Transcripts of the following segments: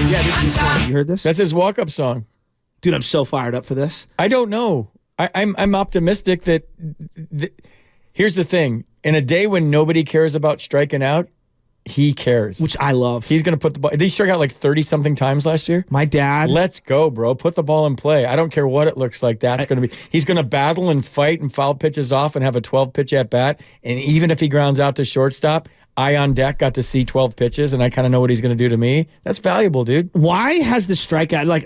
Yeah, this is his song. You heard this? That's his walk-up song. Dude, I'm so fired up for this. I don't know. I'm optimistic that here's the thing. In a day when nobody cares about striking out, he cares. Which I love. He's going to put the ball. They struck out like 30-something times last year. My dad. Let's go, bro. Put the ball in play. I don't care what it looks like. That's going to be. He's going to battle and fight and foul pitches off and have a 12-pitch at bat. And even if he grounds out to shortstop, I on deck got to see 12 pitches, and I kind of know what he's going to do to me. That's valuable, dude. Why has the strikeout, like,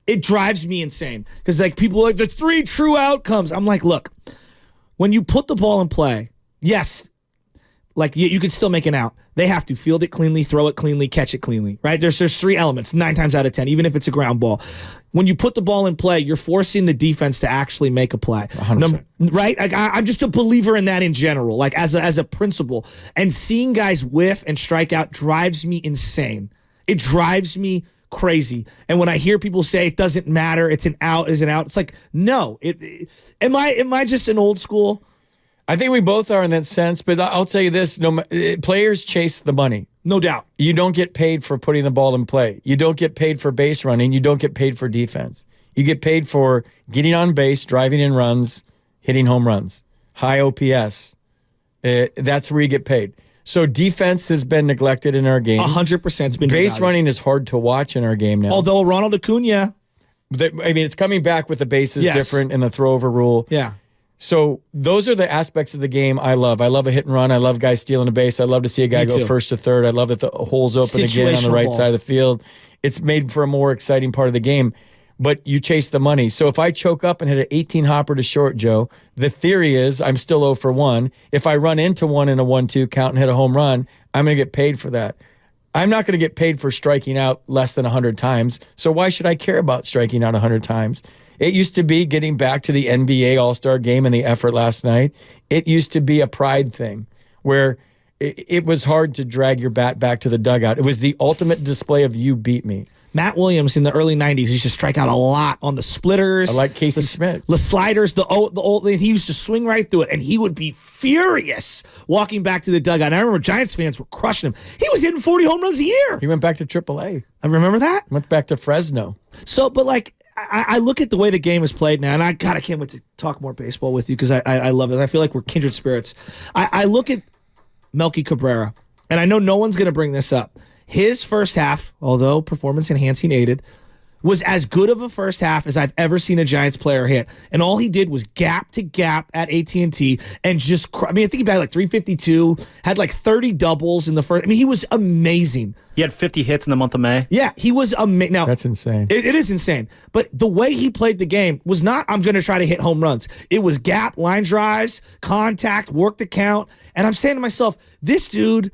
it drives me insane. Because, like, people are like, the 3 true outcomes. I'm like, look, when you put the ball in play, yes, like, you could still make an out. They have to field it cleanly, throw it cleanly, catch it cleanly, right? There's 3 elements, 9 times out of 10, even if it's a ground ball. When you put the ball in play, you're forcing the defense to actually make a play. 100%. Right? Like, I'm just a believer in that in general, like as a principle. And seeing guys whiff and strike out drives me insane. It drives me crazy. And when I hear people say it doesn't matter, it's an out, it's like, no. Am I just an old school? I think we both are in that sense, but I'll tell you this, players chase the money. No doubt. You don't get paid for putting the ball in play. You don't get paid for base running. You don't get paid for defense. You get paid for getting on base, driving in runs, hitting home runs, high OPS. That's where you get paid. So defense has been neglected in our game. 100% has been base running is hard to watch in our game now. Although Ronald Acuna. It's coming back with the bases different and the throw-over rule. Yeah. So those are the aspects of the game I love. I love a hit and run. I love guys stealing a base. I love to see a guy go first to third. I love that the hole's open again on the right side of the field. It's made for a more exciting part of the game, but you chase the money. So if I choke up and hit an 18 hopper to short, Joe, the theory is I'm still 0 for 1. If I run into one in a 1-2 count and hit a home run, I'm going to get paid for that. I'm not going to get paid for striking out less than 100 times. So why should I care about striking out 100 times? It used to be, getting back to the NBA All-Star game and the effort last night, it used to be a pride thing where it was hard to drag your bat back to the dugout. It was the ultimate display of you beat me. Matt Williams in the early 90s used to strike out a lot on the splitters. I like Casey Schmidt. The sliders, the old, and he used to swing right through it, and he would be furious walking back to the dugout. And I remember Giants fans were crushing him. He was hitting 40 home runs a year. He went back to AAA. I remember that. Went back to Fresno. So, but like, I look at the way the game is played now, and I can't wait to talk more baseball with you because I love it. I feel like we're kindred spirits. I look at Melky Cabrera, and I know no one's going to bring this up. His first half, although performance-enhancing aided, was as good of a first half as I've ever seen a Giants player hit. And all he did was gap to gap at AT&T and just, I think he batted like 352, had like 30 doubles in the first. He was amazing. He had 50 hits in the month of May. Yeah, he was amazing. Now, that's insane. It is insane. But the way he played the game was not, I'm going to try to hit home runs. It was gap, line drives, contact, work the count. And I'm saying to myself, this dude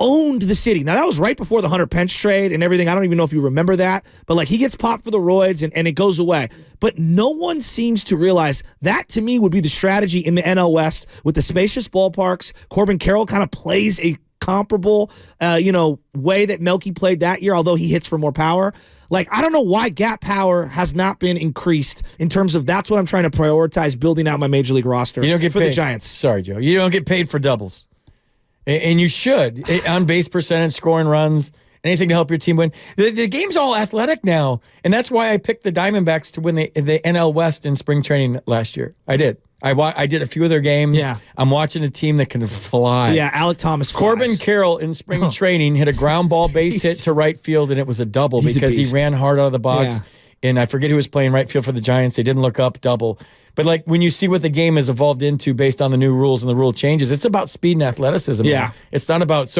owned the city. Now, that was right before the Hunter Pence trade and everything. I don't even know if you remember that. But, like, he gets popped for the roids and it goes away. But no one seems to realize that, to me, would be the strategy in the NL West with the spacious ballparks. Corbin Carroll kind of plays a comparable, way that Melky played that year, although he hits for more power. Like, I don't know why gap power has not been increased in terms of that's what I'm trying to prioritize building out my major league roster you don't get for paid. The Giants. Sorry, Joe. You don't get paid for doubles. And you should. On base percentage, scoring runs, anything to help your team win. The game's all athletic now, and that's why I picked the Diamondbacks to win the NL West in spring training last year. I did. I did a few of their games. Yeah. I'm watching a team that can fly. Yeah, Alec Thomas flies. Corbin Carroll in spring training hit a ground ball base hit to right field, and it was a double because he ran hard out of the box. Yeah. And I forget who was playing right field for the Giants. They didn't look up, double. But like when you see what the game has evolved into based on the new rules and the rule changes, it's about speed and athleticism. Yeah. Man. It's not about,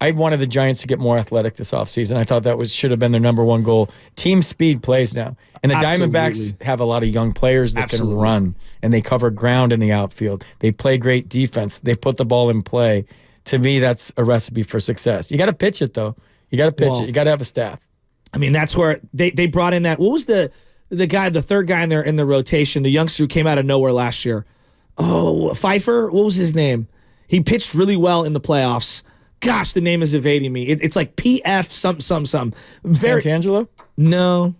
I wanted the Giants to get more athletic this offseason. I thought that should have been their number one goal. Team speed plays now. And the Diamondbacks have a lot of young players that can run, and they cover ground in the outfield. They play great defense. They put the ball in play. To me, that's a recipe for success. You got to pitch it, though. You got to pitch it. You got to have a staff. I mean, that's where they brought in that. What was the guy, the third guy in the rotation, the youngster who came out of nowhere last year? Oh, Pfeiffer? What was his name? He pitched really well in the playoffs. Gosh, the name is evading me. It's like PF something. Santangelo? No.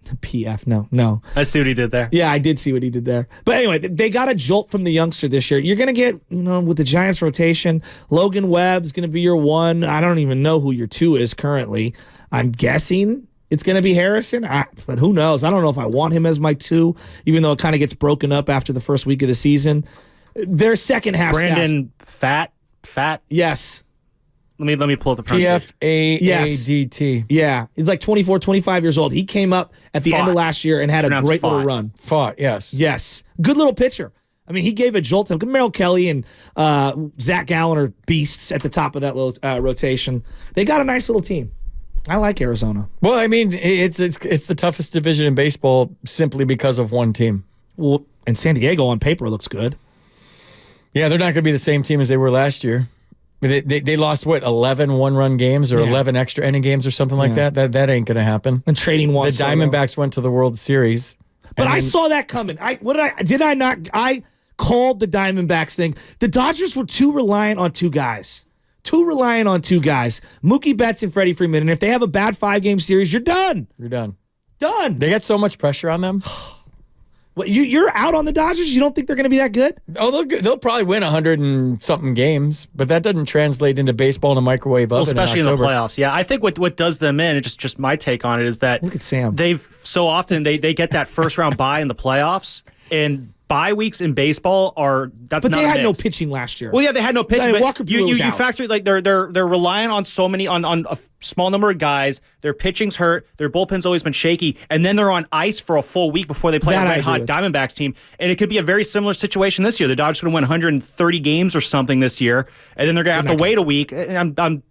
PF, no. I see what he did there. Yeah, I did see what he did there. But anyway, they got a jolt from the youngster this year. You're going to get, with the Giants rotation, Logan Webb's going to be your one. I don't even know who your two is currently. I'm guessing it's going to be Harrison, but who knows? I don't know if I want him as my two, even though it kind of gets broken up after the first week of the season. Their second half Brandon Fat? Yes. Let me pull up the pronunciation. PFAADT. Yeah. He's like 24, 25 years old. He came up at the end of last year and had a great little run. Yes. Yes. Good little pitcher. I mean, he gave a jolt to him. Merrill Kelly and Zach Gallen are beasts at the top of that little rotation. They got a nice little team. I like Arizona. Well, I mean, it's the toughest division in baseball simply because of one team. Well, and San Diego on paper looks good. Yeah, they're not going to be the same team as they were last year. They lost, 11 one-run games or 11 extra inning games or something like that? That ain't going to happen. And trading one. The Diamondbacks went to the World Series. But I saw that coming. I called the Diamondbacks thing. The Dodgers were too reliant on two guys. Mookie Betts and Freddie Freeman. And if they have a bad 5-game series, you're done. Done. Done. They got so much pressure on them. What, you're out on the Dodgers? You don't think they're going to be that good? Oh, they'll probably win 100 and something games, but that doesn't translate into baseball in a microwave oven. Especially in the playoffs. Yeah, I think what does them in, and just my take on it, is that look at Sam. They've so often they get that first round bye in the playoffs, and bye weeks in baseball but they had no pitching last year. Well, yeah, they had no pitching. But Walker you factor they're relying on so many on a small number of guys. Their pitching's hurt. Their bullpen's always been shaky, and then they're on ice for a full week before they play a red hot Diamondbacks team. And it could be a very similar situation this year. The Dodgers are going to win 130 games or something this year, and then they're going to have to wait a week. I'm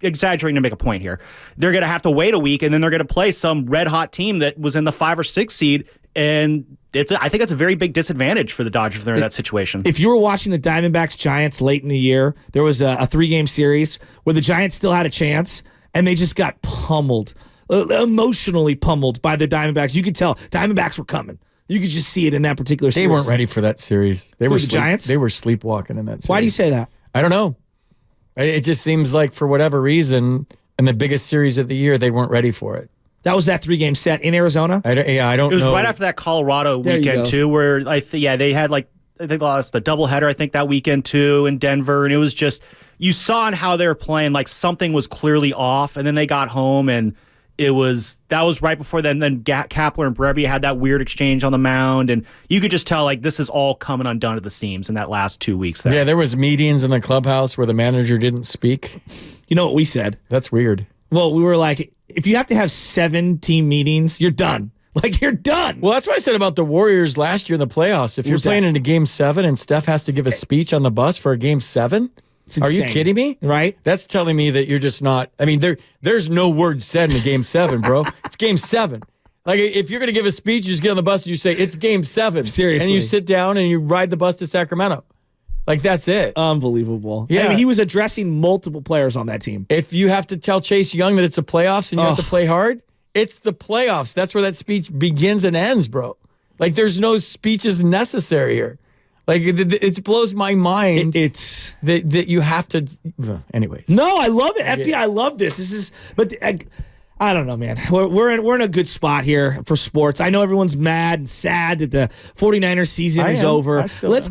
exaggerating to make a point here. They're going to have to wait a week, and then they're going to play some red hot team that was in the 5 or 6 seed, and I think that's a very big disadvantage for the Dodgers if they're in that situation. If you were watching the Diamondbacks-Giants late in the year, there was a 3-game series where the Giants still had a chance, and they just got pummeled, emotionally pummeled by the Diamondbacks. You could tell Diamondbacks were coming. You could just see it in that particular series. They weren't ready for that series. They were the Giants? They were sleepwalking in that series. Why do you say that? I don't know. It just seems like for whatever reason, in the biggest series of the year, they weren't ready for it. That was that 3-game set in Arizona? I don't know. It was right after that Colorado weekend, too, where they had they lost the doubleheader, I think, that weekend, too, in Denver. And it was just, you saw in how they were playing, like something was clearly off. And then they got home, and that was right before then. Then Kapler and Brebbia had that weird exchange on the mound. And you could just tell, this is all coming undone at the seams in that last 2 weeks there. Yeah, there was meetings in the clubhouse where the manager didn't speak. You know what we said? That's weird. Well, we were like, if you have to have 7 team meetings, you're done. You're done. Well, that's what I said about the Warriors last year in the playoffs. If you're playing in a Game 7 and Steph has to give a speech on the bus for a Game 7, are you kidding me? Right? That's telling me that you're just not. I mean, there's no words said in a Game 7, bro. It's Game 7. If you're going to give a speech, you just get on the bus and you say, it's Game 7. Seriously. And you sit down and you ride the bus to Sacramento. That's it. Unbelievable. Yeah. I mean, he was addressing multiple players on that team. If you have to tell Chase Young that it's a playoffs and you have to play hard, it's the playoffs. That's where that speech begins and ends, bro. There's no speeches necessary here. It blows my mind that you have to. Anyways. No, I love it. FBI, I love this. I don't know, man. We're in a good spot here for sports. I know everyone's mad and sad that the 49ers season is over. Let's